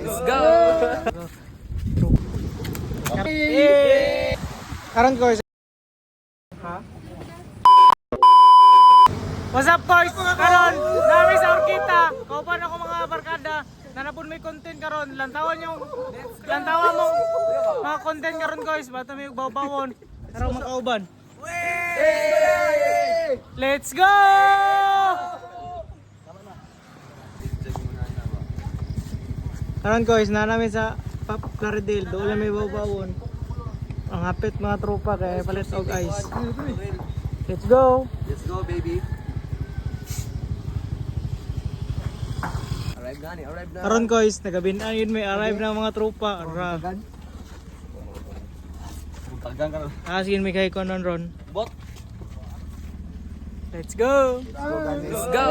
Let's go! Karon ko ha? What's up guys? Karon nami sa Orkita. Kauban ako mga barkada. Nanapon may content karon. Lantawan mo mga content karon guys. Bato may baw-bawon. Karon makauban. Let's go! Karon guys, namin sa Plaridel. Doon may baw-bawon. Ang hapit mga tropa kaya palit og ice. Let's go! Let's go, baby! Arrive na. Karon guys, nagabinan yun may arrive na mga tropa. Tagang ka na. Sige may kay konon ron. Bot! Let's go! Let's go!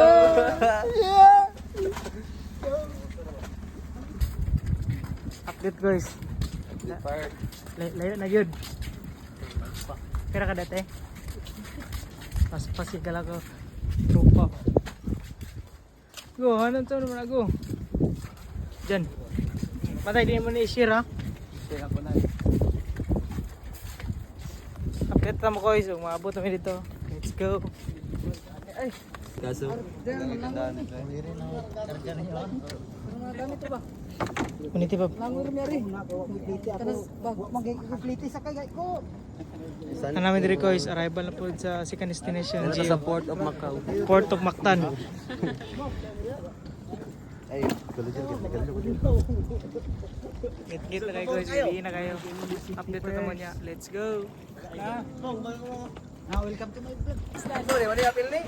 Update guys. Fire. Layo na yun. Kira ka dati? Pas-pasig ka lang ko. Tropa. Go, hanan to naman ako. Diyan. Patay din mo ni i-share ha. Share ako na. Update na mo guys. Maabot namin dito. Let's go. Ay. Kaso? Kuniti pa. Ang namin diri guys, arrival na po sa second destination. Sa Port of Macau. Port of Mactan. Ay, Git na kayo guys, hindi na kayo. Update na naman niya. Let's go. Welcome to my vlog. sorry, wala yung apil ni?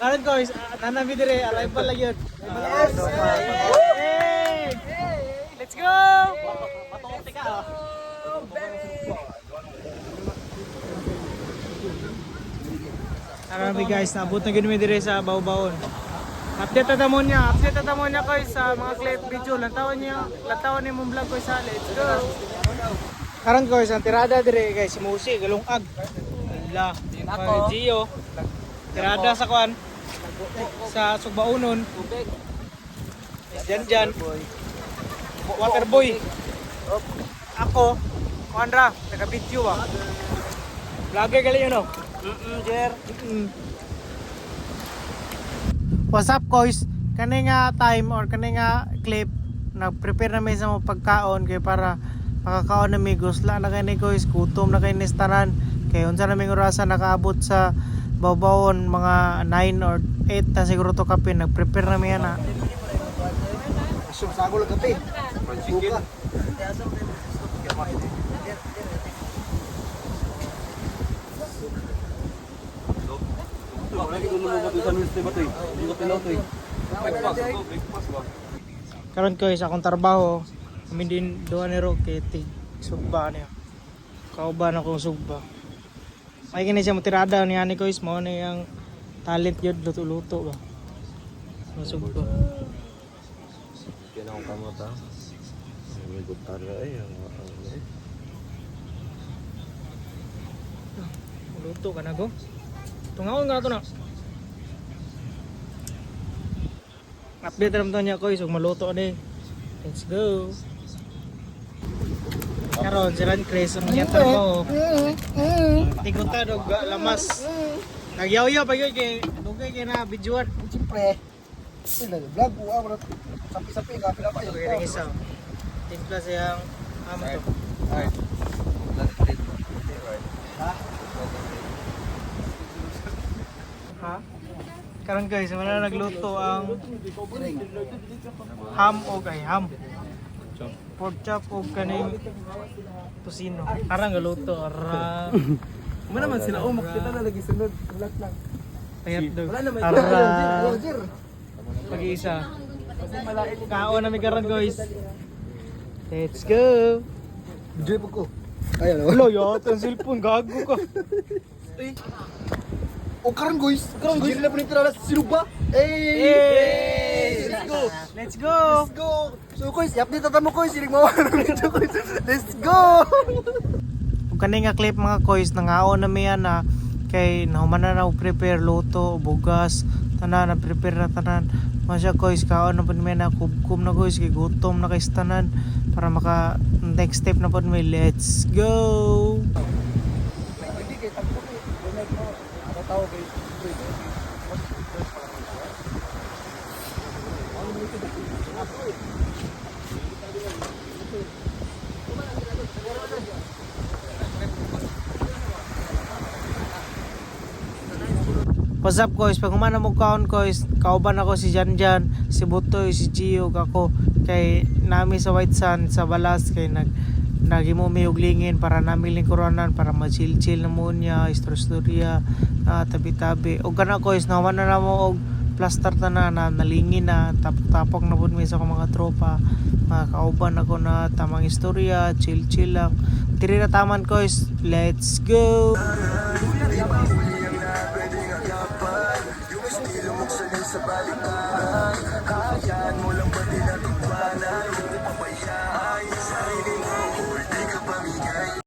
Karon guys, nanabi dire, arrival lang yun. Yes! Hey! Let's go! Arami guys, naabot na gano'n dire sa Baw-Bawon. Update na mo niya guys sa mga clip video. Lantawan niya mong vlog guys ha. Let's go! Karon guys, ang tirada dire guys, si Musi, galungag. Ala, Gio. Tirada sa kuan. Sa Sugbaunon. Diyan. Waterboy. Ako, Kuandra, taga-video ba? Vlogger gali yun, no? Jer. What's up, guys? Kani nga time or kani nga clip, nag-prepare na may sa mga pagkaon kay para makakaon na may gusla na kayo ni guys, gutom na kayo ni staran. Kaya unsa na may orasan nakaabot sa Baw-Bawon mga 9 or 8 na siguro to kape, nag-prepare na may na. Sago lang kape. Chicken. Lagi ko naman ba sa news ba to eh? Hindi ko pilaw to eh. Breakfast ba? Karon guys, akong trabaho, kami din doon ni Roque, sugba niya. Kauban akong sugba. May kini siya motirada ni ani guys, mao na yang talent yun, luto-luto ba. Sugba. Kaya na akong kamata. May gutara eh. Luto ka na go. Tungaon nga ito na. Update naman ito niya guys, huwag maluto ni. Let's go. Karon, si Ran Chris, ang niya trabaho. Tigutan o lamas. Nagyaw-yaw pa yun kay dugay kay na bijuan. Siyempre, vlog ko ako sapi-sapi nga pinapay. Okay, rin isa. Timpla siyang amo to. Alright. Ha? Karon guys, wala nagluto ang ham o kay ham. Pork chop o kaning tusino. Karang galuto, ara. Ano naman sila? Oh, makita na lagi sunod. Vlog lang. Payat dog. Wala naman. Ara. Roger. Pag-iisa. Kaon na mi karon guys. Let's go. Enjoy po ko. Ayan o. Wala yata ang cellphone, gago ka. O karon guys. Sige na po nito na sinuba. Hey! Let's go. Let's go. Let's go. So guys, i-update na mo guys. Sinig mawala nito guys. Let's go. Kung kani nga clip mga kois, nangaon na miya na kay nahuman na prepare luto, bugas, tanan na prepare na tanan. Masya guys, kaon na po may na kubkum na guys, kay gutom na kay stanan para maka next step na po may let's go. Hindi kay tagpo ko. Donate mo. Ako tao kay. What's up guys? Pag humana mo kaon guys, kauban ako si Janjan, si Butoy, si Gio, ako kay nami sa White Sand sa Balas kay nagimo may uglingin para namiling koronan para ma-chill-chill na mo niya, istorya, tabi-tabi. Og kana guys, naman na mo og plaster na nalingin na tapok na pud mi sa akong mga tropa. Mga kauban ako na tamang istorya, chill-chill lang. Tiri na taman guys. Let's go. Yung estilo mong saling sa balikan. Kayaan mo